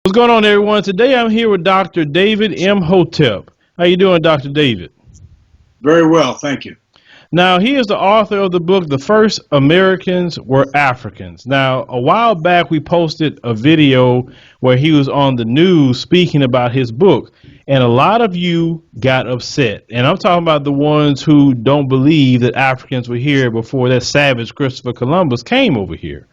What's going on, everyone? Today I'm here with Dr. David Imhotep. How you doing, Dr. David? Very well, thank you. Now, he is the author of the book, The First Americans Were Africans. Now, a while back, we posted a video where he was on the news speaking about his book, and a lot of you got upset. And I'm talking about the ones who don't believe that Africans were here before that savage Christopher Columbus came over here.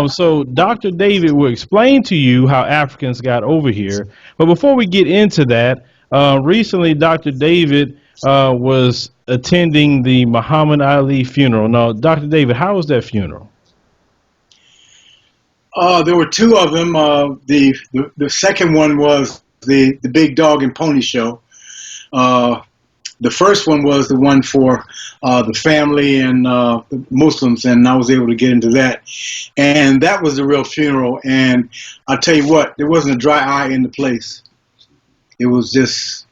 So Dr. David will explain to you how Africans got over here. But before we get into that, recently Dr. David was attending the Muhammad Ali funeral. Now, Dr. David, how was that funeral? There were two of them. The second one was the Big Dog and Pony Show. The first one was the one for the family and the Muslims, and I was able to get into that. And that was the real funeral. And I'll tell you what, there wasn't a dry eye in the place. It was just,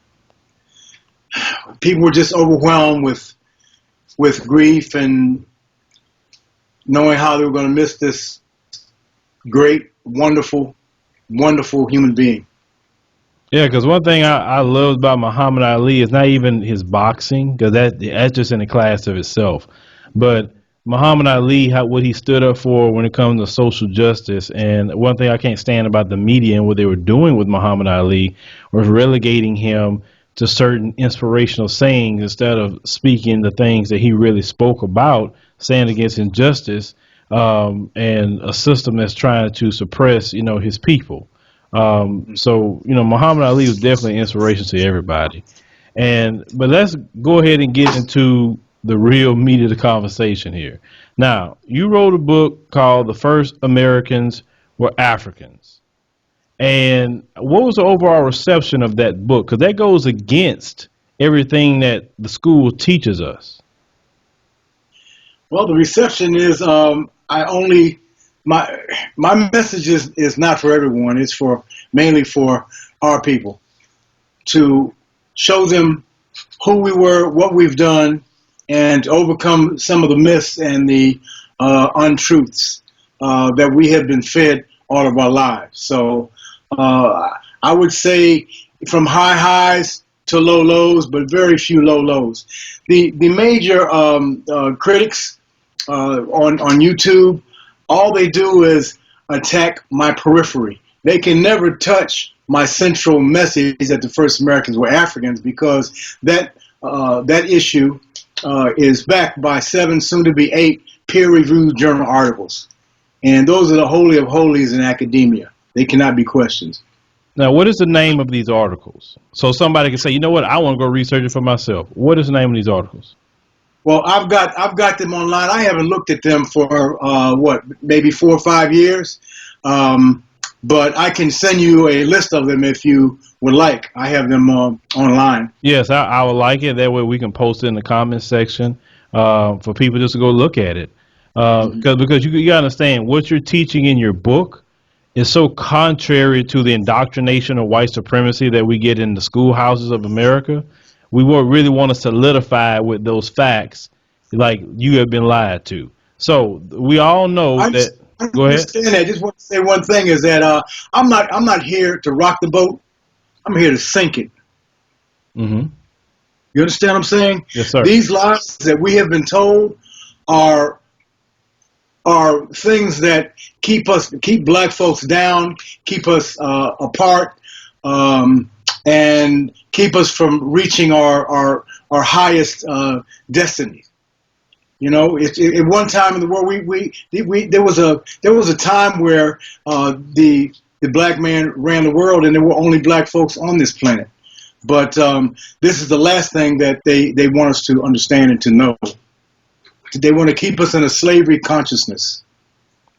people were just overwhelmed with grief and knowing how they were going to miss this great, wonderful, wonderful human being. Yeah, because one thing I love about Muhammad Ali is not even his boxing, because that's just in a class of itself. But Muhammad Ali, what he stood up for when it comes to social justice, and one thing I can't stand about the media and what they were doing with Muhammad Ali was relegating him to certain inspirational sayings instead of speaking the things that he really spoke about, saying against injustice and a system that's trying to suppress, his people. So, Muhammad Ali was definitely an inspiration to everybody. But let's go ahead and get into the real meat of the conversation here. Now, you wrote a book called The First Americans Were Africans. And what was the overall reception of that book? Because that goes against everything that the school teaches us. Well, the reception is my message is not for everyone. It's mainly for our people, to show them who we were, what we've done, and to overcome some of the myths and the untruths that we have been fed all of our lives. So I would say from high highs to low lows, but very few low lows. The major critics on YouTube, all they do is attack my periphery. They can never touch my central message that the first Americans were Africans, because that issue is backed by 7, soon to be 8 peer-reviewed journal articles. And those are the holy of holies in academia. They cannot be questioned. Now, what is the name of these articles? So somebody can say, you know what, I want to go research it for myself. What is the name of these articles? Well, I've got them online. I haven't looked at them for maybe 4 or 5 years, but I can send you a list of them if you would like. I have them online. Yes, I would like it. That way we can post it in the comments section for people just to go look at it. Because you got to understand, what you're teaching in your book is so contrary to the indoctrination of white supremacy that we get in the schoolhouses of America. We really want to solidify with those facts, like you have been lied to. So we all know that. Go ahead. I just want to say one thing is that I'm not here to rock the boat. I'm here to sink it. Mm-hmm. You understand what I'm saying? Yes, sir. These lies that we have been told are things that keep black folks down, keep us apart, and keep us from reaching our highest destiny. At one time in the world, there was a time where the black man ran the world, and there were only black folks on this planet. But this is the last thing that they want us to understand and to know. They want to keep us in a slavery consciousness.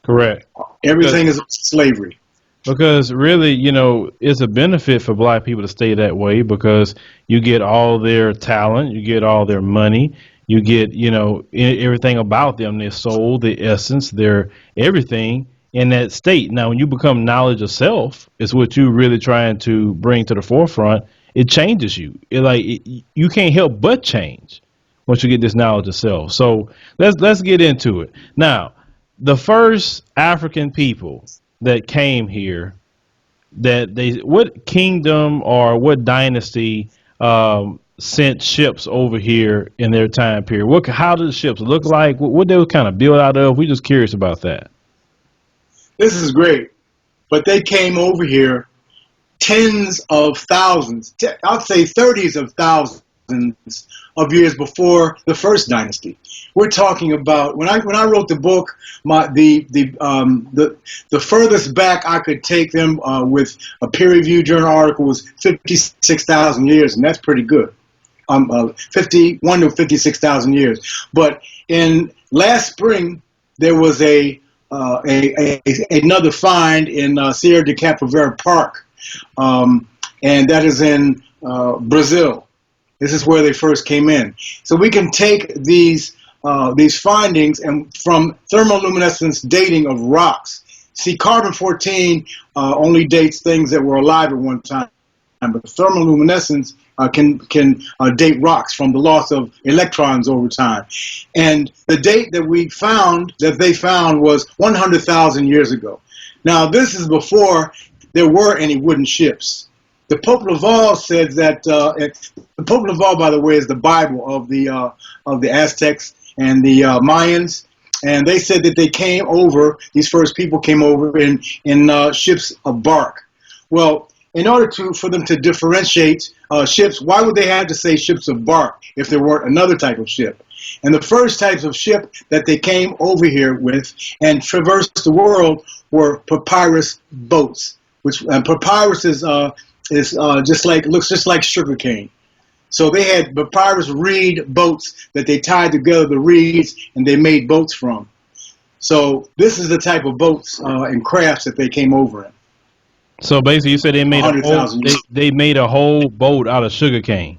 Correct. Everything is slavery. Because really, it's a benefit for black people to stay that way, because you get all their talent, you get all their money, you get, everything about them, their soul, their essence, their everything in that state. Now, when you become knowledge of self, is what you're really trying to bring to the forefront. It changes you. You can't help but change once you get this knowledge of self. So let's get into it. Now, the first African people that came here, that what kingdom or what dynasty sent ships over here in their time period? How did the ships look like? What they were kind of built out of? We just curious about that. This is great. But they came over here tens of thousands, I'd say 30s of thousands of years before the first dynasty. We're talking about when I wrote the book, the furthest back I could take them with a peer-reviewed journal article was 56,000 years, and that's pretty good. 51 to 56,000 years. But in last spring, there was another find in Sierra de Capovera Park, and that is in Brazil. This is where they first came in. So we can take these findings and from thermoluminescence dating of rocks. See, carbon-14 only dates things that were alive at one time, but thermoluminescence can date rocks from the loss of electrons over time. And the date that they found was 100,000 years ago. Now, this is before there were any wooden ships. The Pope Laval said that the Pope Laval, by the way, is the Bible of the Aztecs and the Mayans, and they said that they came over. These first people came over in ships of bark. Well, in order for them to differentiate ships, why would they have to say ships of bark if there weren't another type of ship? And the first types of ship that they came over here with and traversed the world were papyrus boats, which papyrus is looks just like sugarcane. So they had papyrus reed boats that they tied together the reeds and they made boats from. So this is the type of boats and crafts that they came over in. So basically, you said they made a whole boat out of sugar cane.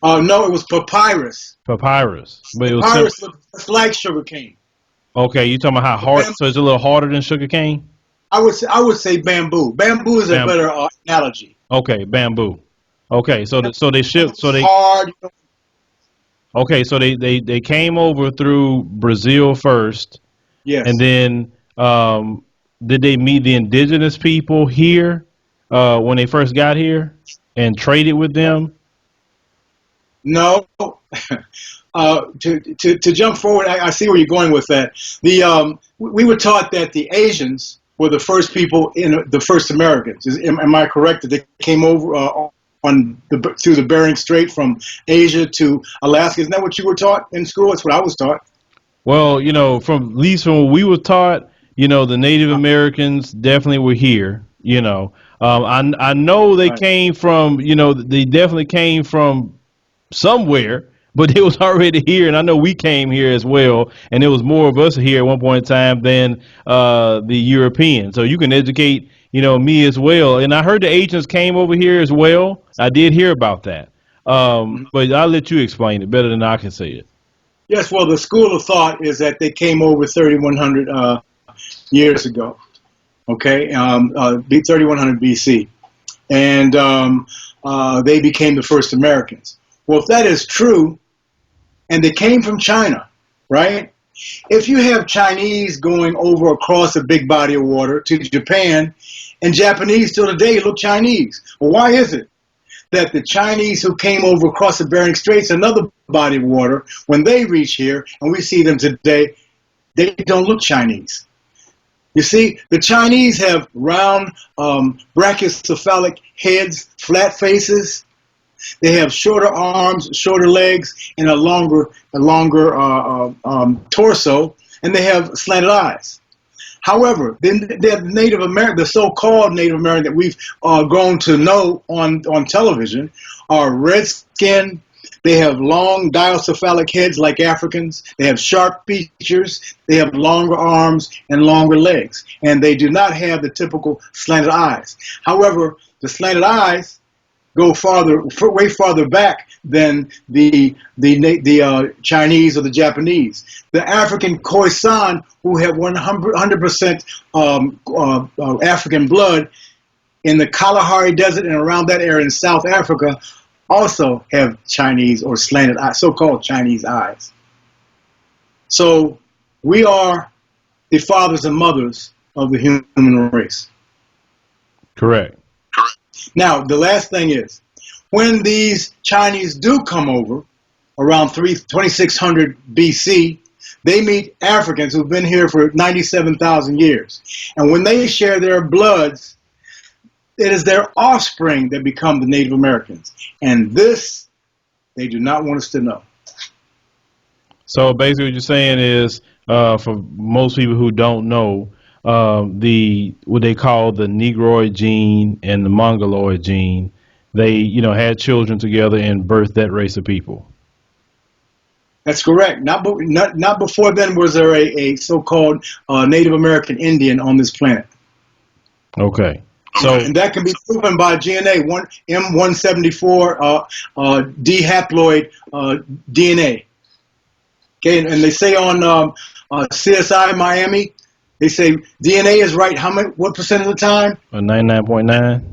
No, it was papyrus. Papyrus, but it was Papyrus looks like sugar cane. Okay, you talking about how hard? So it's a little harder than sugar cane. I would say bamboo. Bamboo is a better analogy. Okay, bamboo. Okay, so they shipped. So they hard. Okay, so they came over through Brazil first. Yes. And then did they meet the indigenous people here when they first got here and traded with them? No. To jump forward, I see where you're going with that. We were taught that the Asians were the first people the first Americans. Am I correct that they came over through the Bering Strait from Asia to Alaska? Isn't that what you were taught in school? That's what I was taught. Well, from at least from what we were taught, the Native Americans definitely were here. I know they came from, they definitely came from somewhere, but it was already here, and I know we came here as well, and there was more of us here at one point in time than the Europeans. So you can educate, me as well. And I heard the Asians came over here as well. I did hear about that, but I'll let you explain it better than I can say it. Yes, well, the school of thought is that they came over 3,100 years ago, okay, 3,100 BC, and they became the first Americans. Well, if that is true, and they came from China, right? If you have Chinese going over across a big body of water to Japan, and Japanese till today look Chinese, well, why is it that the Chinese who came over across the Bering Straits, another body of water, when they reach here and we see them today, they don't look Chinese? You see, the Chinese have round brachycephalic heads, flat faces. They have shorter arms, shorter legs, and a longer torso, and they have slanted eyes. However, the Native American, the so-called Native American that we've grown to know on television, are red-skinned. They have long diocephalic heads like Africans. They have sharp features. They have longer arms and longer legs, and they do not have the typical slanted eyes. However, the slanted eyes go way farther back than the Chinese or the Japanese. The African Khoisan, who have 100% African blood in the Kalahari Desert and around that area in South Africa, also have Chinese or slanted eyes, so-called Chinese eyes. So we are the fathers and mothers of the human race. Correct. Now, the last thing is, when these Chinese do come over around 2600 BC, they meet Africans who've been here for 97,000 years. And when they share their bloods, it is their offspring that become the Native Americans. And this, they do not want us to know. So basically, what you're saying is, for most people who don't know, the what they call the Negroid gene and the Mongoloid gene, they had children together and birthed that race of people. That's correct. Not before then was there a so-called Native American Indian on this planet. Okay. So And that can be proven by DNA, M174 D haploid DNA. Okay, and they say on CSI Miami, they say DNA is right. What percent of the time? 99.9.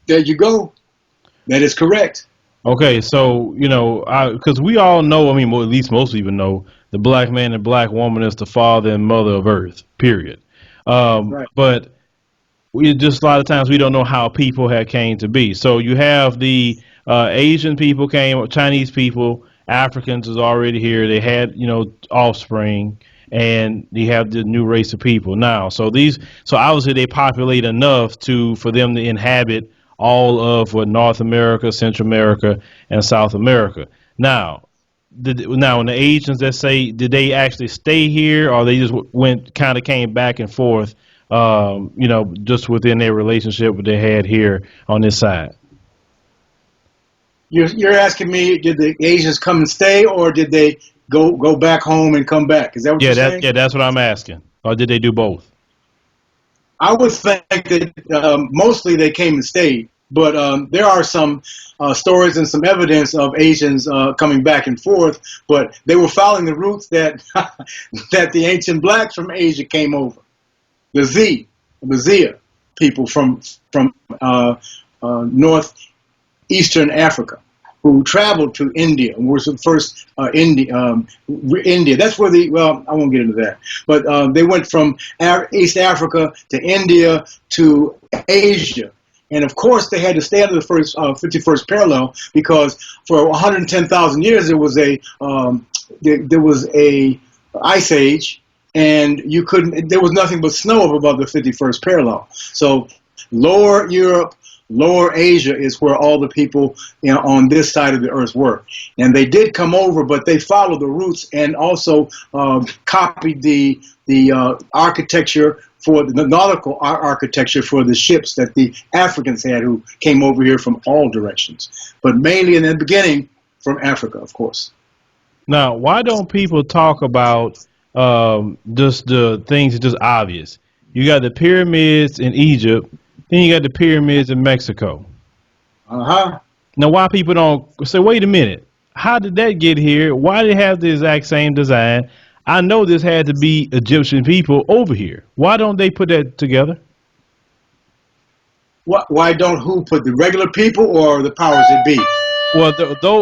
There you go. That is correct. Okay, so because we all know, I mean, well, at least most people know, the black man and black woman is the father and mother of Earth. Period. Right. But we just a lot of times we don't know how people had came to be. So you have the Asian people came, Chinese people, Africans is already here. They had offspring, and you have the new race of people now. So obviously they populate enough for them to inhabit all of North America, Central America, and South America. Now, when the Asians that say, did they actually stay here, or they just came back and forth? Just within their relationship that they had here on this side. You're asking me, did the Asians come and stay, or did they go back home and come back? Is that what you're saying? Yeah, that's what I'm asking. Or did they do both? I would think that mostly they came and stayed, but there are some stories and some evidence of Asians coming back and forth, but they were following the routes that that the ancient blacks from Asia came over. The Zia people from northeastern Africa, who traveled to India and was the first India. That's where I won't get into that, but they went from East Africa to India to Asia. And of course, they had to stay under the first 51st parallel, because for 110,000 years there was a ice age, and there was nothing but snow up above the 51st parallel. So lower Europe, lower Asia is where all the people on this side of the earth were. And they did come over, but they followed the routes and also copied the architecture for the nautical architecture for the ships that the Africans had, who came over here from all directions, but mainly in the beginning from Africa, of course. Now, why don't people talk about just the things that's just obvious? You got the pyramids in Egypt, then you got the pyramids in Mexico. Uh-huh. Now, why people don't say, wait a minute, how did that get here? Why did they have the exact same design? I know this had to be Egyptian people over here. Why don't they put that together? Why don't who put, the regular people or the powers that be? Well,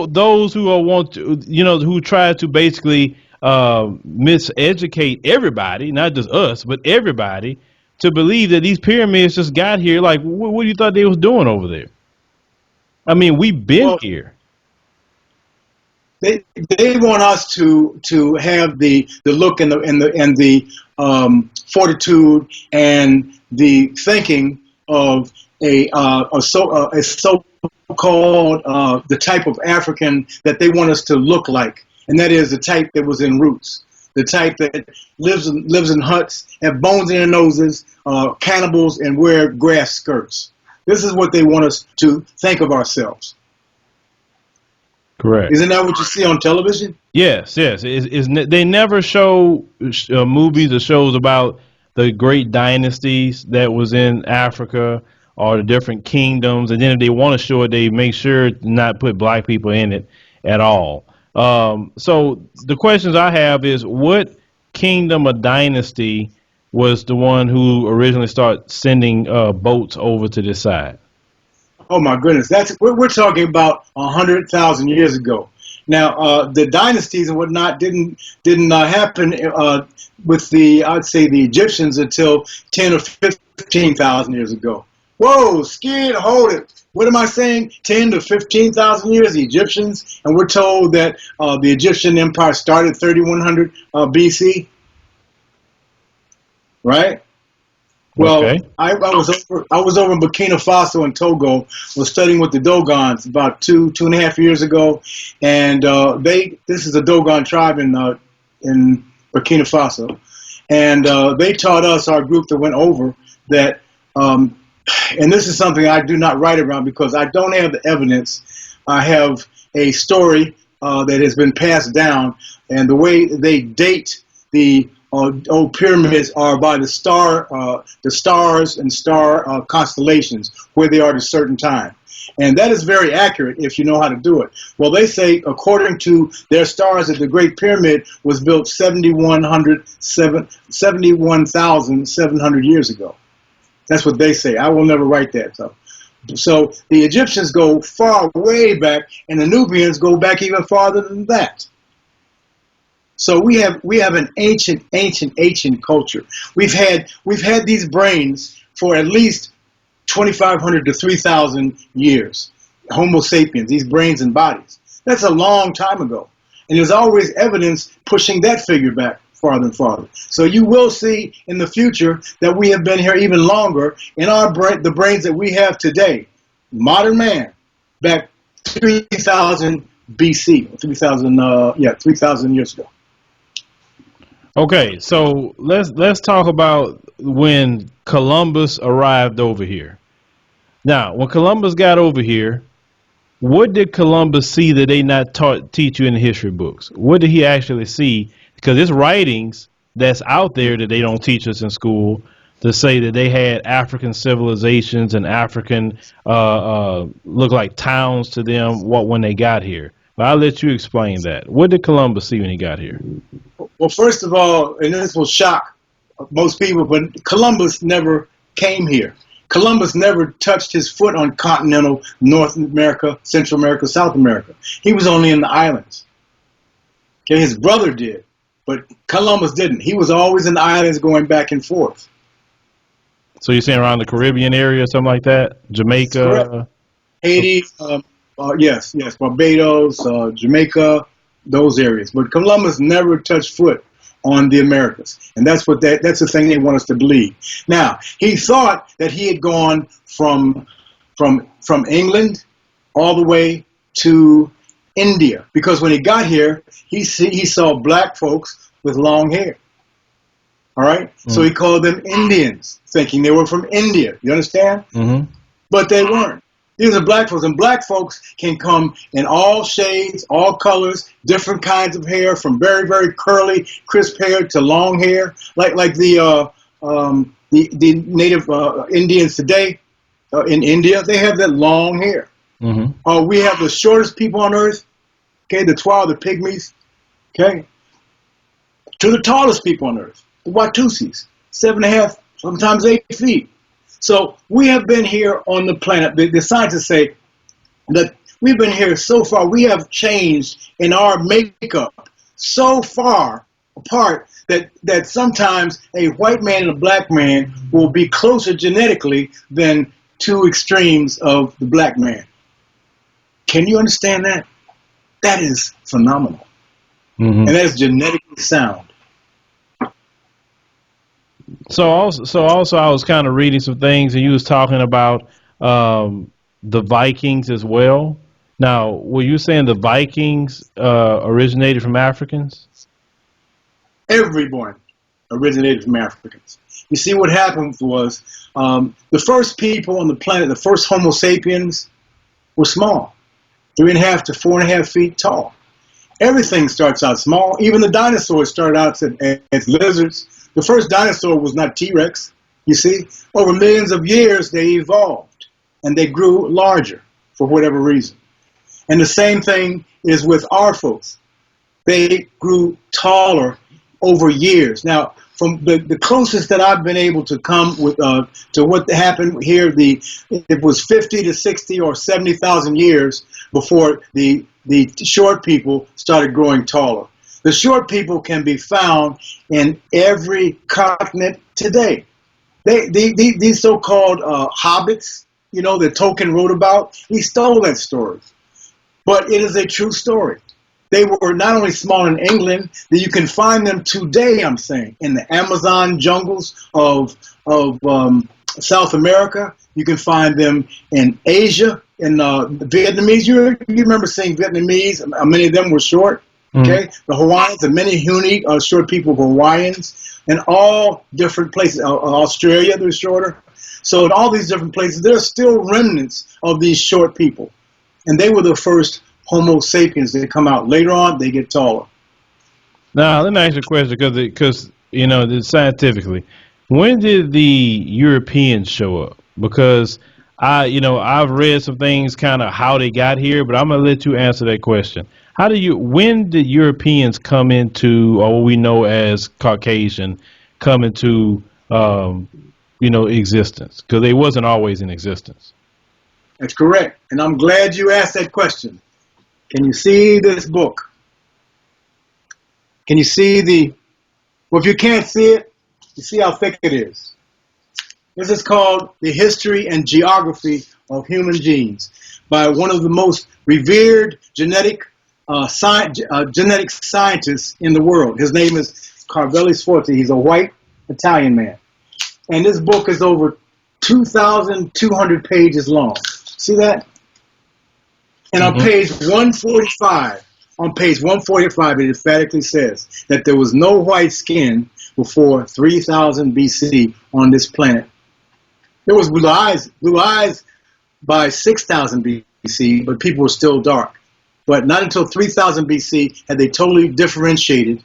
those who who try to basically miseducate everybody, not just us, but everybody, to believe that these pyramids just got here. Like, what do you thought they was doing over there? I mean, we've been here. They want us to have the look and the fortitude and the thinking of a so-called the type of African that they want us to look like, and that is the type that was in roots, the type that lives in huts, have bones in their noses, cannibals, and wear grass skirts. This is what they want us to think of ourselves. Correct. Isn't that what you see on television? Yes. They never show movies or shows about the great dynasties that was in Africa or the different kingdoms, and then if they want to show it, they make sure to not put black people in it at all. So the questions I have is, what kingdom or dynasty was the one who originally started sending boats over to this side? Oh my goodness, we're talking about 100,000 years ago. Now, the dynasties and whatnot didn't happen with I'd say the Egyptians until 10 or 15,000 years ago. Whoa, skid, hold it. What am I saying? 10 to 15,000 years, the Egyptians, and we're told that the Egyptian empire started 3100 BC, right? Well, Okay. I was over in Burkina Faso and Togo. Was studying with the Dogons about two and a half years ago, and this is a Dogon tribe in Burkina Faso, and they taught us, our group that went over, that and this is something I do not write about because I don't have the evidence. I have a story that has been passed down, and the way they date the old pyramids are by the stars and star constellations where they are at a certain time. And that is very accurate if you know how to do it. Well, they say, according to their stars, that the Great Pyramid was built 71,700 years ago. That's what they say. I will never write that. So the Egyptians go far, way back, and the Nubians go back even farther than that. So we have an ancient culture. We've had these brains for at least 2,500 to 3,000 years. Homo sapiens, these brains and bodies. That's a long time ago, and there's always evidence pushing that figure back farther and farther. So you will see in the future that we have been here even longer in the brains that we have today. Modern man, back 3,000 BC, 3,000 years ago. Okay, so let's talk about when Columbus arrived over here. Now, when Columbus got over here, what did Columbus see that they not teach you in the history books? What did he actually see? Because there's writings that's out there that they don't teach us in school to say that they had African civilizations and African look like towns to them when they got here. But I'll let you explain that. What did Columbus see when he got here? Well, first of all, and this will shock most people, but Columbus never came here. Columbus never touched his foot on continental North America, Central America, South America. He was only in the islands. Okay, his brother did, but Columbus didn't. He was always in the islands going back and forth. So you're saying around the Caribbean area, something like that? Jamaica? Haiti, yes, Barbados, Jamaica, those areas. But Columbus never touched foot on the Americas, and that's the thing they want us to believe. Now, he thought that he had gone from England all the way to India, because when he got here, he saw black folks with long hair. All right, so he called them Indians, thinking they were from India. You understand? Mm-hmm. But they weren't. These are black folks, and black folks can come in all shades, all colors, different kinds of hair, from very, very curly, crisp hair to long hair, like the native Indians today in India. They have that long hair. Mm-hmm. We have the shortest people on earth, okay, the Twa, the Pygmies, okay, to the tallest people on earth, the Watusis, 7.5, sometimes 8 feet. So we have been here on the planet. The scientists say that we've been here so far. We have changed in our makeup so far apart that sometimes a white man and a black man will be closer genetically than two extremes of the black man. Can you understand that? That is phenomenal. Mm-hmm. And that is genetically sound. So also, I was kind of reading some things, and you was talking about the Vikings as well. Now, were you saying the Vikings originated from Africans? Everyone originated from Africans. You see, what happened was the first people on the planet, the first Homo sapiens, were small, 3.5 to 4.5 feet tall. Everything starts out small. Even the dinosaurs started out as lizards. The first dinosaur was not T-Rex, you see. Over millions of years, they evolved, and they grew larger for whatever reason. And the same thing is with our folks. They grew taller over years. Now, from the closest that I've been able to come with to what happened here, it was 50 to 60 or 70,000 years before the short people started growing taller. The short people can be found in every continent today. these so-called hobbits, you know, that Tolkien wrote about, he stole that story. But it is a true story. They were not only small in England, that you can find them today, I'm saying, in the Amazon jungles of South America. You can find them in Asia, in Vietnamese. You remember seeing Vietnamese? Many of them were short. Okay, the Hawaiians, and many unique short people, Hawaiians, and all different places. Australia, they're shorter. So in all these different places, there are still remnants of these short people, and they were the first Homo sapiens. They come out later on; they get taller. Now, let me ask you a question, because you know, scientifically, when did the Europeans show up? Because I've read some things, kind of how they got here, but I'm gonna let you answer that question. When did Europeans come into, or what we know as Caucasian, come into, existence? Because they wasn't always in existence. That's correct, and I'm glad you asked that question. Can you see this book? Can you see well, if you can't see it, you see how thick it is. This is called The History and Geography of Human Genes by one of the most revered genetic scientists in the world. His name is Carvelli Sforza. He's a white Italian man. And this book is over 2,200 pages long. See that? And on page 145, it emphatically says that there was no white skin before 3000 BC on this planet. There was blue eyes by 6000 BC, but people were still dark. But not until 3000 BC had they totally differentiated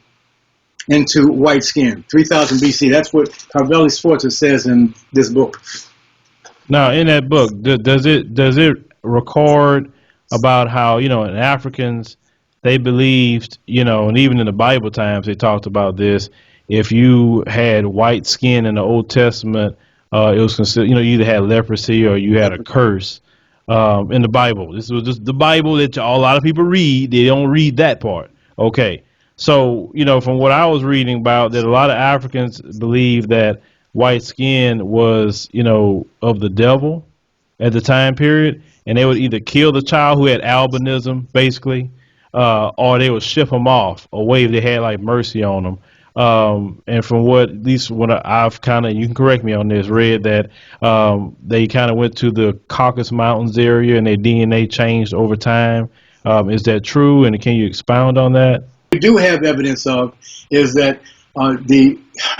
into white skin. 3000 BC, that's what Carvelli Sforza says in this book. Now, in that book, does it record about how, in Africans, they believed, and even in the Bible times, they talked about this. If you had white skin in the Old Testament, it was considered, you either had leprosy or you had a curse. In the Bible, this was just the Bible that a lot of people read. They don't read that part. Okay, so from what I was reading about, that a lot of Africans believe that white skin was, of the devil at the time period, and they would either kill the child who had albinism, basically, or they would ship them off away if they had like mercy on them. And from at least what I've kind of, you can correct me on this, read that they kind of went to the Caucasus Mountains area and their DNA changed over time. Is that true? And can you expound on that? We do have evidence of is that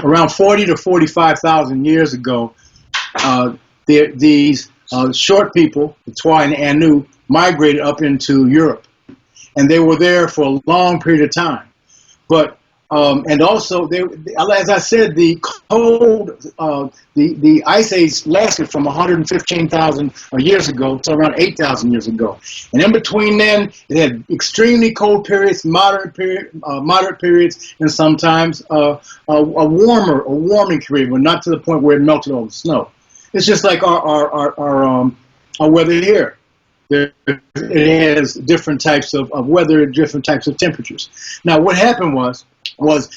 around 40 to 45,000 years ago, these short people, the Twa and Anu, migrated up into Europe, and they were there for a long period of time. But and also, as I said, the cold, the ice age lasted from 115,000 years ago to around 8,000 years ago. And in between then, it had extremely cold periods, moderate periods, and sometimes a warming period, but not to the point where it melted all the snow. It's just like our weather here. It has different types of weather, different types of temperatures. Now, what happened was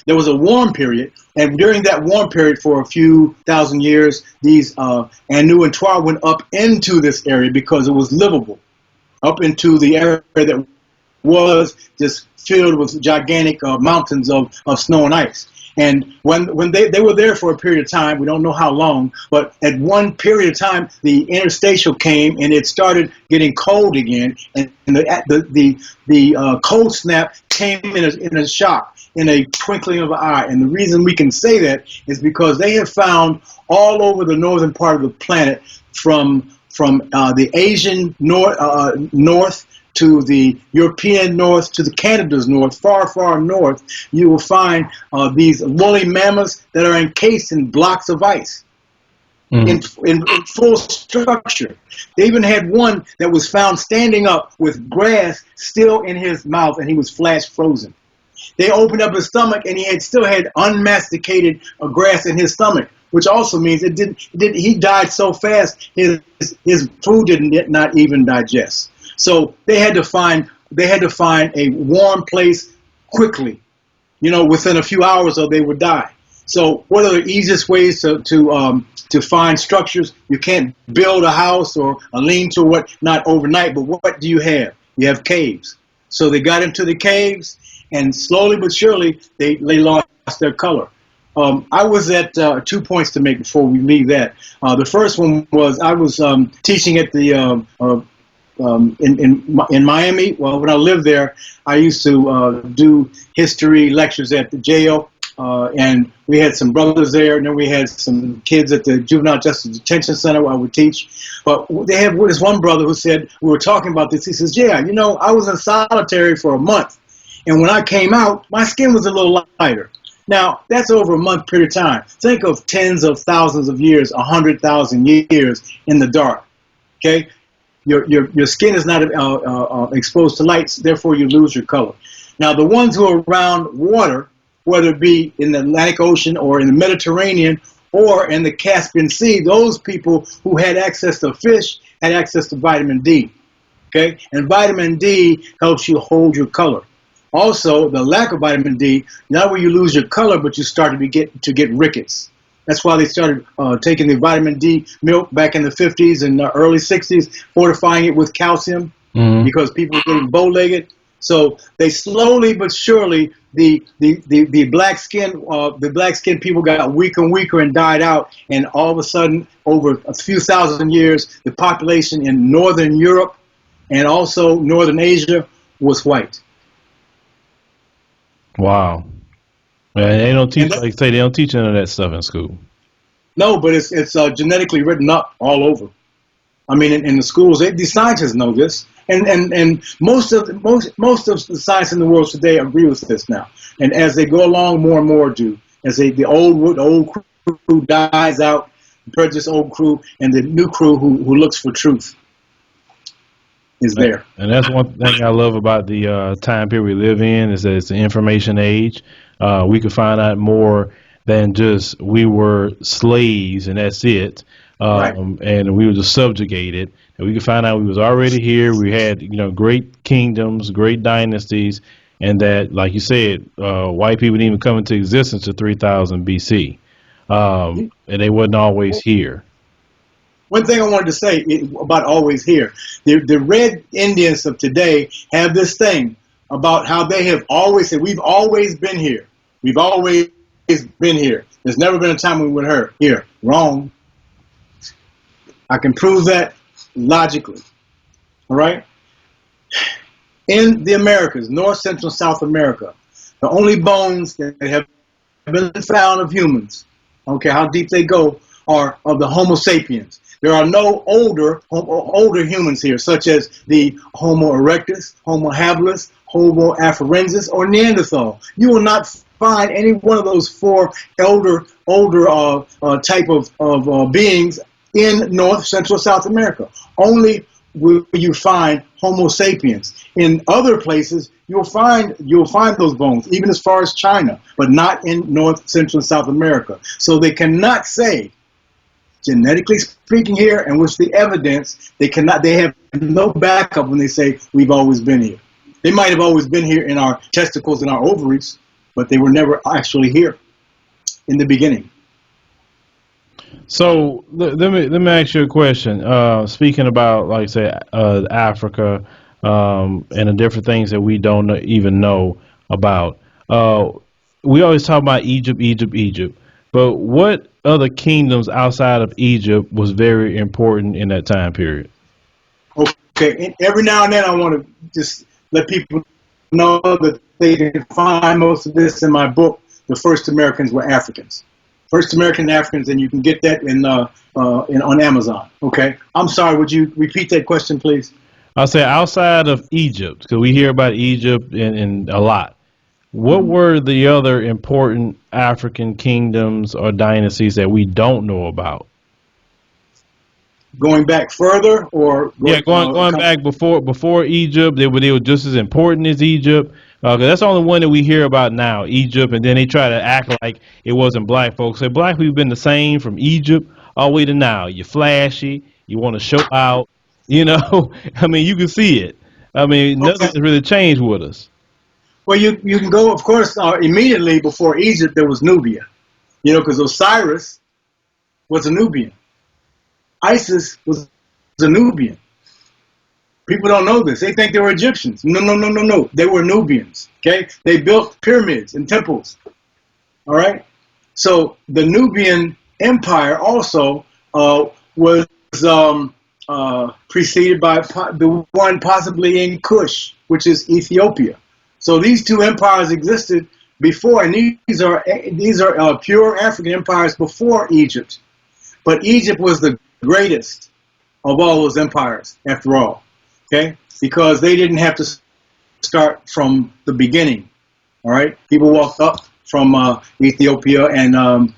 there was a warm period, and during that warm period for a few thousand years, these Anu and Twa went up into this area because it was livable, up into the area that was just filled with gigantic mountains of snow and ice. And when they were there for a period of time, we don't know how long, but at one period of time, the interstitial came and it started getting cold again, and the cold snap came in a shock, in a twinkling of an eye. And the reason we can say that is because they have found all over the northern part of the planet, from the Asian north to the European north, to the Canada's north, far, far north, you will find these woolly mammoths that are encased in blocks of ice, in full structure. They even had one that was found standing up with grass still in his mouth, and he was flash frozen. They opened up his stomach, and he still had unmasticated grass in his stomach, which also means he died so fast his food did not even digest. So they had to find a warm place quickly, within a few hours, or they would die. So what are the easiest ways to find structures? You can't build a house or a lean-to not overnight, but what do you have? You have caves. So they got into the caves, and slowly but surely they lost their color. I was at 2 points to make before we leave that. The first one was I was teaching at the in Miami. Well, when I lived there, I used to do history lectures at the jail, and we had some brothers there, and then we had some kids at the Juvenile Justice Detention Center where I would teach. But they had this one brother who said, we were talking about this, he says, yeah, you know, I was in solitary for a month, and when I came out, my skin was a little lighter. Now, that's over a month period of time. Think of tens of thousands of years, 100,000 years in the dark, okay? Your skin is not exposed to lights, therefore you lose your color. Now, the ones who are around water, whether it be in the Atlantic Ocean or in the Mediterranean or in the Caspian Sea, those people who had access to fish had access to vitamin D, okay? And vitamin D helps you hold your color. Also, the lack of vitamin D, not where you lose your color, but you start to get rickets. That's why they started taking the vitamin D milk back in the 50s and the early 60s, fortifying it with calcium, because people were getting bow-legged. So they slowly but surely, the black skin people got weaker and weaker and died out. And all of a sudden, over a few thousand years, the population in Northern Europe and also Northern Asia was white. Wow. And they don't teach, like you say, they don't teach none of that stuff in school. No, but it's genetically written up all over. I mean, in the schools, these scientists know this, and most of the science in the world today agree with this now. And as they go along, more and more do. As the old crew dies out, the prejudice old crew, and the new crew who looks for truth is there. And that's one thing I love about the time period we live in, is that it's the information age. We could find out more than just we were slaves and that's it. Right. And we were just subjugated. And we could find out we was already here. We had, great kingdoms, great dynasties, and that, like you said, white people didn't even come into existence to 3000 BC. And they wasn't always here. One thing I wanted to say about always here, the red Indians of today have this thing about how they have always said, we've always been here. We've always been here. There's never been a time when we were here. Wrong. I can prove that logically. All right? In the Americas, North, Central, South America, the only bones that have been found of humans, I don't care how deep they go, are of the Homo sapiens. There are no older humans here, such as the Homo erectus, Homo habilis, Homo afarensis, or Neanderthal. You will not find any one of those four older type of beings in North, Central, South America. Only will you find Homo sapiens. In other places, you'll find those bones, even as far as China, but not in North, Central, and South America. So they cannot say, genetically speaking here, and with the evidence, they have no backup when they say we've always been here. They might have always been here in our testicles and our ovaries, but they were never actually here in the beginning. So let me ask you a question. Speaking about, like say, Africa, and the different things that we don't even know about. We always talk about Egypt. But what other kingdoms outside of Egypt was very important in that time period? Okay, and every now and then I want to just let people know that they can find most of this in my book. The first Americans were Africans. First American Africans, and you can get that on Amazon. Okay, I'm sorry. Would you repeat that question, please? I'll say outside of Egypt, because we hear about Egypt in a lot. What were the other important African kingdoms or dynasties that we don't know about? Going back further, or going back before Egypt, they were just as important as Egypt. 'Cause that's the only one that we hear about now, Egypt, and then they try to act like it wasn't black folks. So black people been the same from Egypt all the way to now. You're flashy, you want to show out, I mean, you can see it. I mean, nothing has really changed with us. Well, you can go, of course, immediately before Egypt, there was Nubia. You know, because Osiris was a Nubian. Isis was a Nubian. People don't know this. They think they were Egyptians. No, no, no, no, no. They were Nubians. Okay? They built pyramids and temples. All right? So the Nubian Empire also was preceded by the one possibly in Kush, which is Ethiopia. So these two empires existed before, and these are pure African empires before Egypt. But Egypt was the greatest of all those empires, after all, okay? Because they didn't have to start from the beginning, all right? People walked up from Ethiopia and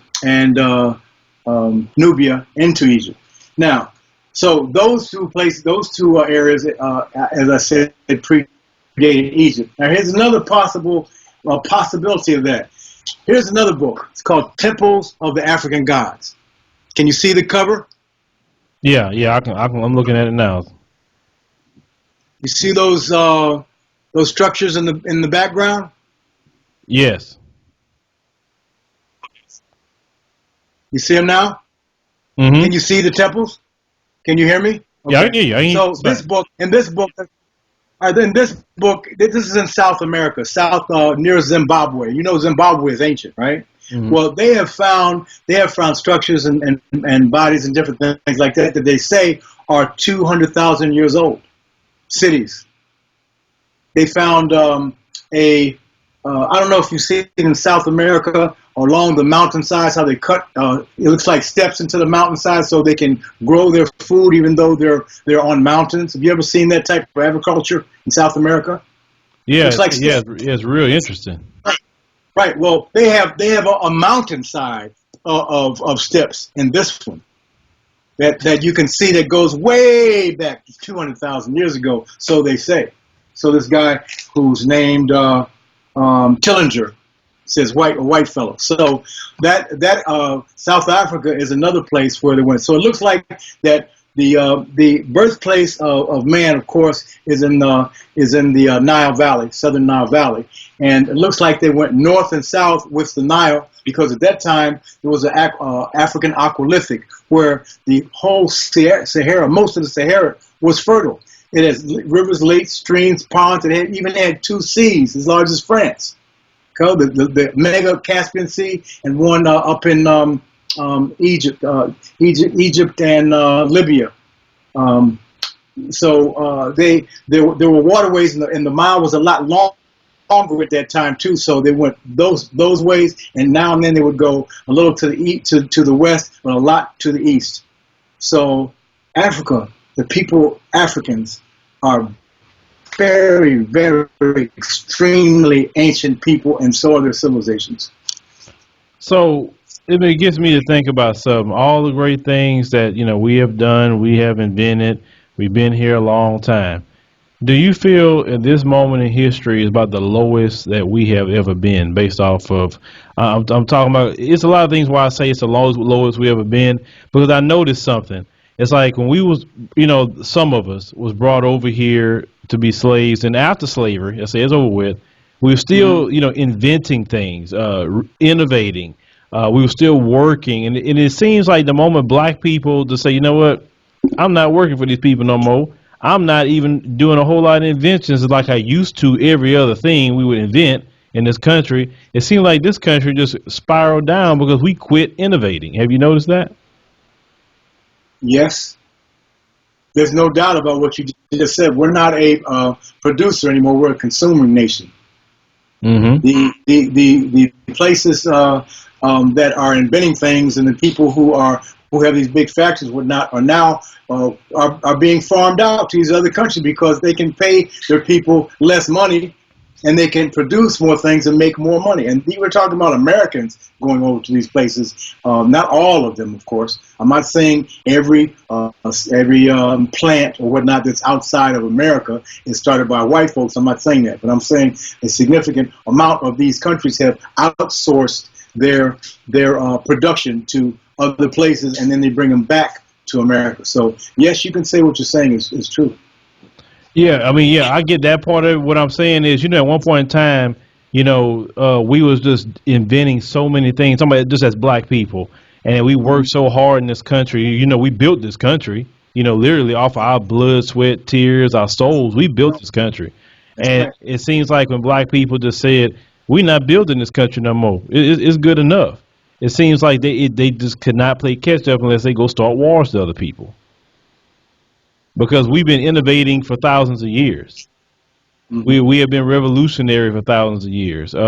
Nubia into Egypt. Now, so those two places, those two areas, as I said, predated Egypt. Now, here's another possibility of that. Here's another book. It's called Temples of the African Gods. Can you see the cover? Yeah, I'm looking at it now. You see those structures in the background? Yes. You see them now? Mm-hmm. Can you see the temples? Can you hear me? Okay. Yeah, I can hear you. So this book, this is in South America, near Zimbabwe. You know Zimbabwe is ancient, right? Mm-hmm. Well, they have found structures and bodies and different things like that they say are 200,000 years old. Cities. They found I don't know if you see it in South America along the mountainsides, how they cut, it looks like steps into the mountainside so they can grow their food even though they're on mountains. Have you ever seen that type of agriculture in South America? Yeah, it's really interesting. Right. Well, they have a mountainside of steps in this one that you can see that goes way back 200,000 years ago. So they say. So this guy who's named Tillinger says a white fellow. So that South Africa is another place where they went. So it looks like that the birthplace of man, of course, is in the Nile Valley, southern Nile Valley, and it looks like they went north and south with the Nile because at that time there was an African aqualithic where the whole Sahara, most of the Sahara, was fertile. It has rivers, lakes, streams, ponds. It even had two seas as large as France. Okay? The mega Caspian Sea and one up in Egypt and Libya. So there were waterways, and the Nile was a lot longer at that time too. So they went those ways, and now and then they would go a little to the east, to the west, but a lot to the east. So Africa, Africans are very, very extremely ancient people, and so are their civilizations. So it gets me to think about something. All the great things that we have done, we have invented. We've been here a long time. Do you feel at this moment in history is about the lowest that we have ever been, based off of? I'm talking about. It's a lot of things why I say it's the lowest we ever been, because I noticed something. It's like when we was, some of us was brought over here to be slaves, and after slavery, I say it's over with, we were still, inventing things, innovating. We were still working, and it seems like the moment black people to say, you know what, I'm not working for these people no more. I'm not even doing a whole lot of inventions like I used to every other thing we would invent in this country. It seems like this country just spiraled down because we quit innovating. Have you noticed that? Yes. There's no doubt about what you just said. We're not a producer anymore. We're a consuming nation. Mm-hmm. The places that are inventing things and the people who have these big factories are now being farmed out to these other countries because they can pay their people less money and they can produce more things and make more money. And we were talking about Americans going over to these places. Not all of them, of course. I'm not saying every plant or whatnot that's outside of America is started by white folks. I'm not saying that, but I'm saying a significant amount of these countries have outsourced their production to other places, and then they bring them back to America. So yes, you can say what you're saying is true. Yeah, I mean, I get that part of it. What I'm saying is, at one point in time, we was just inventing so many things. Somebody just as black people, and we Mhm. worked so hard in this country. We built this country. Literally off of our blood, sweat, tears, our souls. We built this country, That's and right. it seems like when black people just said we're not building this country no more, it's good enough. It seems like they just could not play catch up unless they go start wars to other people because we've been innovating for thousands of years. Hmm. We have been revolutionary for thousands of years. We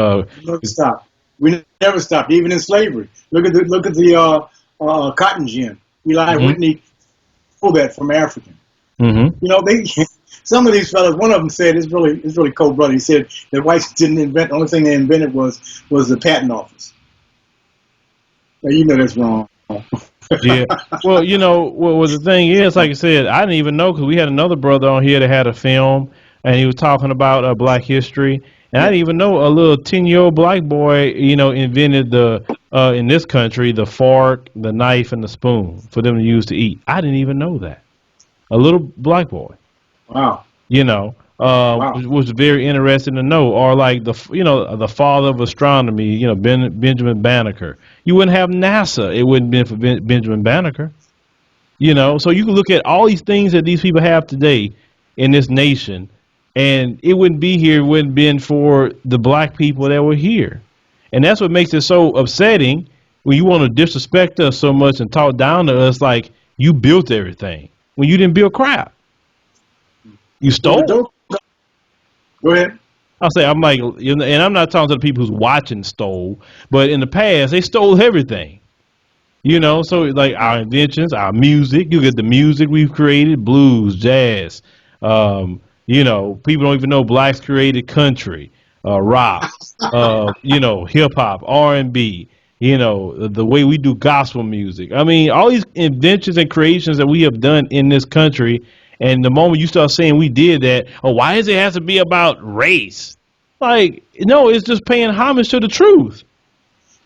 never stopped. We never stopped, even in slavery. Look at the cotton gin. Eli hmm Whitney pulled that from African. hmm They some of these fellas. One of them said it's really cold blooded. He said that whites didn't invent. The only thing they invented was the patent office. Now you know that's wrong. Yeah. Well, well, the thing is, like I said, I didn't even know because we had another brother on here that had a film, and he was talking about Black history, and I Yeah. didn't even know a little 10-year-old black boy, invented the in this country the fork, the knife, and the spoon for them to use to eat. I didn't even know that. A little black boy. Wow. Wow. Was very interesting to know. Or like the father of astronomy, Benjamin Banneker. You wouldn't have NASA. It wouldn't been for Benjamin Banneker. So you can look at all these things that these people have today in this nation, and it wouldn't be here. It wouldn't been for the black people that were here, and that's what makes it so upsetting when you want to disrespect us so much and talk down to us like you built everything when you didn't build crap. You Well, the stole. dope. Go ahead. I'll say I'm like, and I'm not talking to the people who's watching stole, but in the past they stole everything. So like our inventions, our music, you get the music we've created, blues, jazz. People don't even know blacks created country, rock, hip hop, R&B. The way we do gospel music. I mean, all these inventions and creations that we have done in this country. And the moment you start saying we did that, oh, why does it have to be about race? Like, no, it's just paying homage to the truth.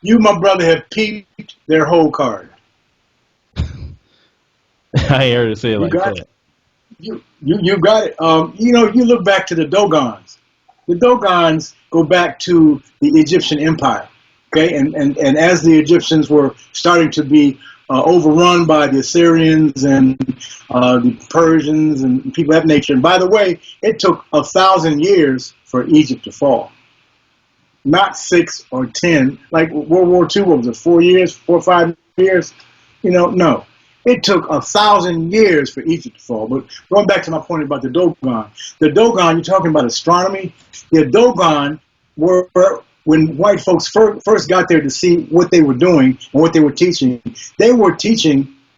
You, my brother, have peeped their whole card. I ain't heard it say it You like got that. you got it. You look back to the Dogons. The Dogons go back to the Egyptian Empire. Okay, and as the Egyptians were starting to be overrun by the Assyrians and the Persians and people of that nature. And by the way, it took 1,000 years for Egypt to fall, not 6 or 10. Like World War II, what was it, 4 years, 4 or 5 years? No. It took 1,000 years for Egypt to fall. But going back to my point about the Dogon, you're talking about astronomy. The Dogon were, when white folks first got there to see what they were doing and what they were teaching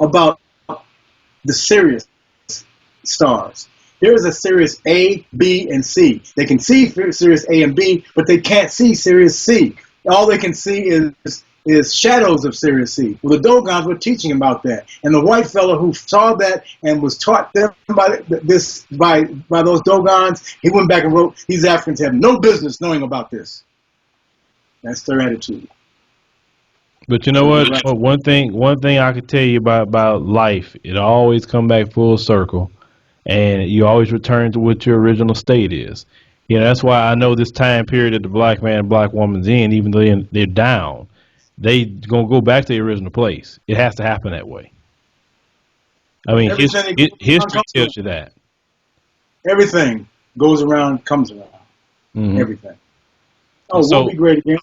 about the Sirius stars. There is a Sirius A, B, and C. They can see Sirius A and B, but they can't see Sirius C. All they can see is shadows of Sirius C. Well, the Dogons were teaching about that, and the white fellow who saw that and was taught them by those Dogons, he went back and wrote, "These Africans have no business knowing about this." That's their attitude. But you know And they're what? right. One thing I could tell you about life, it always come back full circle, and you always return to what your original state is. That's why I know this time period that the black man and black woman's in, even though they're down, they gonna go back to the original place. It has to happen that way. I mean, Everything that goes around history comes around. tells you that. Everything goes around, comes around. hmm Everything. Oh, we'll So, be great again.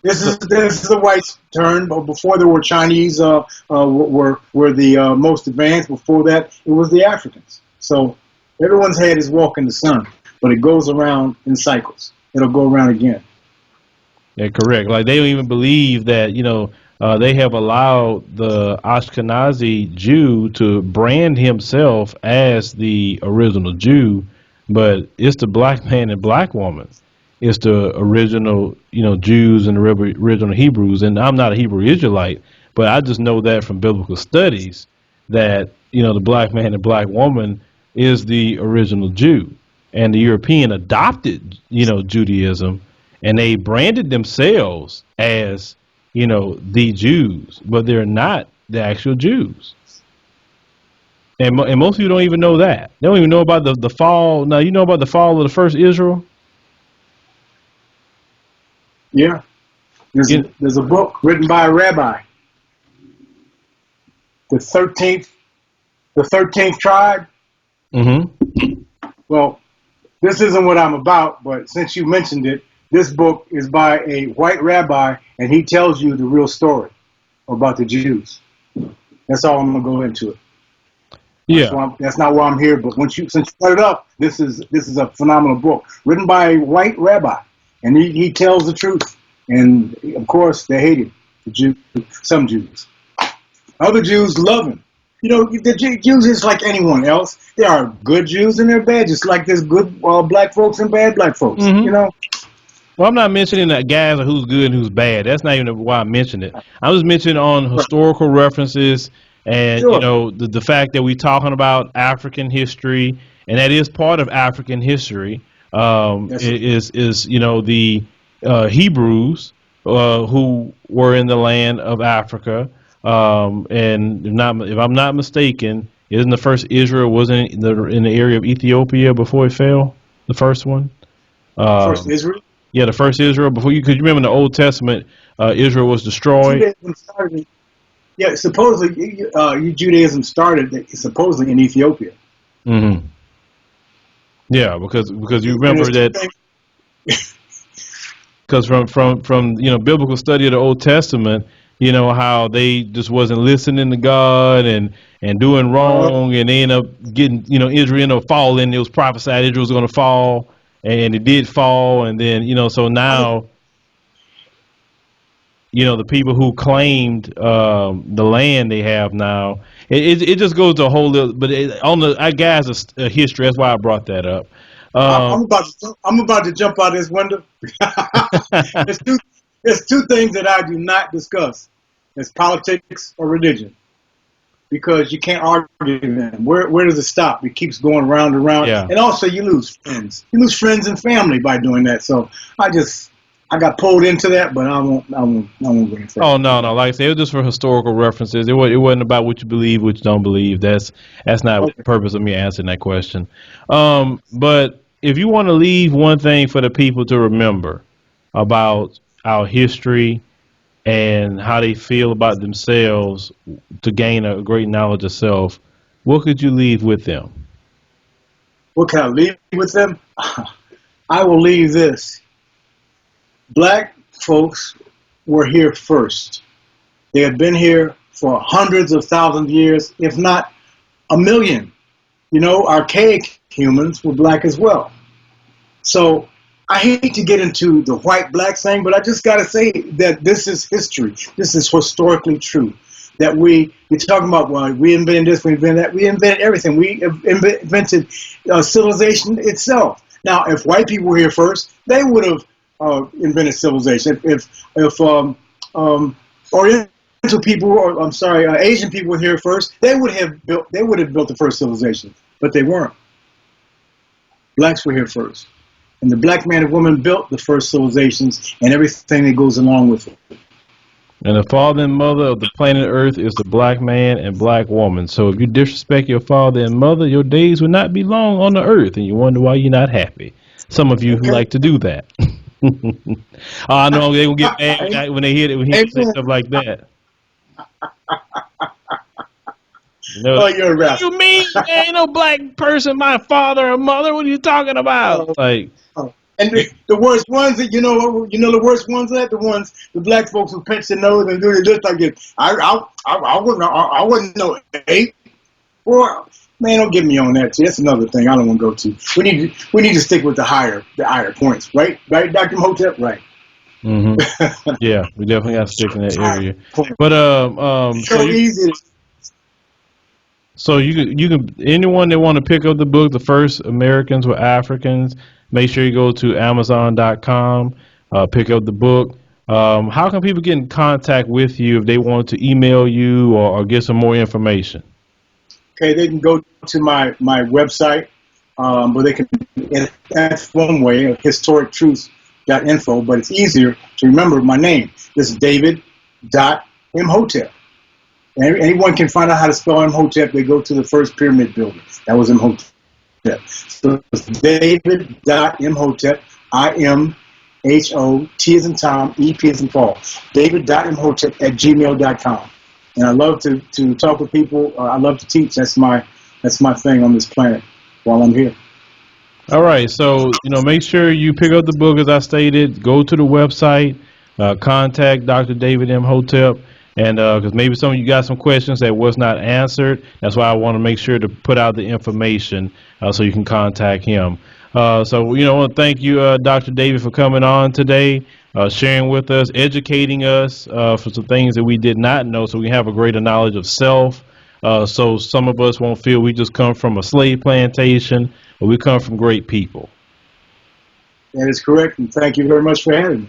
This so is this is the whites' turn. But before there were Chinese, were the most advanced. Before that, it was the Africans. So everyone's head is walking the sun, but it goes around in cycles. It'll go around again. yeah, correct. Like they don't even believe that they have allowed the Ashkenazi Jew to brand himself as the original Jew, but it's the black man and black woman. It's the original Jews and the original Hebrews. And I'm not a Hebrew Israelite, but I just know that from biblical studies that the black man and black woman is the original Jew, and the European adopted Judaism, and they branded themselves as the Jews, but they're not the actual Jews. And most people don't even know that. They don't even know about the fall. Now you know about the fall of the first Israel. Yeah. There's a book written by a rabbi, the 13th tribe. Mm-hmm. Well, this isn't what I'm about, but since you mentioned it, this book is by a white rabbi, and he tells you the real story about the Jews. That's all I'm gonna go into it. Yeah. That's not why I'm here. But since you brought it up, this is a phenomenal book written by a white rabbi, and he tells the truth. And of course, they hate him. The Jews, some Jews, other Jews love him. You know, the Jews is like anyone else. There are good Jews and they're bad, just like there's good black folks and bad black folks. You Mm-hmm. know. Well, I'm not mentioning that guys are who's good and who's bad. That's not even why I mentioned it. I was mentioning on Right. historical references and Sure. the fact that we're talking about African history, and that is part of African history. Yes. Is the Hebrews who were in the land of Africa, and if I'm not mistaken, isn't the first Israel wasn't in the area of Ethiopia before it fell? The first one. First Um, Israel. yeah, the first Israel before you, because you remember in the Old Testament, Israel was destroyed. Judaism started. Yeah, supposedly Judaism started supposedly in Ethiopia. Hmm. Yeah, because you And remember it's two that things. because from biblical study of the Old Testament, how they just wasn't listening to God and doing Uh, wrong, and they end up getting Israel ended up falling. It was prophesied Israel was going to fall, and it did fall, and then so now the people who claimed the land they have now. It just goes to a whole little, but on the I guys a history. That's why I brought that up. Um, I'm about to jump out this window. there's two there's two things that I do not discuss. It's politics or religion. Because you can't argue them. Where does it stop? It keeps going round and round. yeah. And also you lose friends. You lose friends and family by doing that. So I got pulled into that, but I won't go any further. Oh no, no. Like I said, it was just for historical references. It wasn't about what you believe, what you don't believe. That's not the Okay. purpose of me answering that question. But if you want to leave one thing for the people to remember about our history and how they feel about themselves to gain a great knowledge of self, what could you leave with them? What can I leave with them? I will leave this. Black folks were here first. They have been here for hundreds of thousands of years, if not a million. Archaic humans were black as well. So I hate to get into the white black thing, but I just got to say that this is history. This is historically true. That we're talking about, well, we invented this, we invented that, we invented everything. We invented civilization itself. Now, if white people were here first, they would have invented civilization. If Oriental people, or I'm sorry, Asian people were here first, they would have built the first civilization, but they weren't. Blacks were here first. And the black man and woman built the first civilizations and everything that goes along with it. And the father and mother of the planet Earth is the black man and black woman. So if you disrespect your father and mother, your days will not be long on the earth, and you wonder why you're not happy. Some of you who Okay? like to do that. I know they will get mad when they hear it when he say Amen. stuff like that. Oh, you're a What do rascal. you mean? There ain't no black person, my father or mother. What are you talking about? Uh, Like, and the worst ones, the worst ones are the black folks who pinch their nose and do it just like this. I wouldn't know ape. Well, man, don't get me on that. See, that's another thing I don't want to go to. We need to stick with the higher points, right? Right, Dr. Imhotep, right? hmm yeah, we definitely got to stick in that Higher area. points. But so So easy. you can anyone that want to pick up the book, The First Americans Were Africans, make sure you go to Amazon.com, pick up the book. How can people get in contact with you if they want to email you or get some more information? Okay, they can go to my website, but they can. That's one way, historictruths.info. But it's easier to remember my name. This is David.Imhotep. Anyone can find out how to spell Imhotep. They go to the first pyramid builder. That was Imhotep. So it's David.Imhotep. T as in Tom, EP as in Paul. David.imhotep@gmail.com. And I love to talk with people. I love to teach. That's my thing on this planet while I'm here. All right, so make sure you pick up the book as I stated. Go to the website, contact Dr. David Imhotep, and because maybe some of you got some questions that was not answered. That's why I want to make sure to put out the information so you can contact him. So I want to thank you, Dr. David, for coming on today, sharing with us, educating us for some things that we did not know, so we have a greater knowledge of self. So some of us won't feel we just come from a slave plantation, but we come from great people. That is correct, and thank you very much for having me.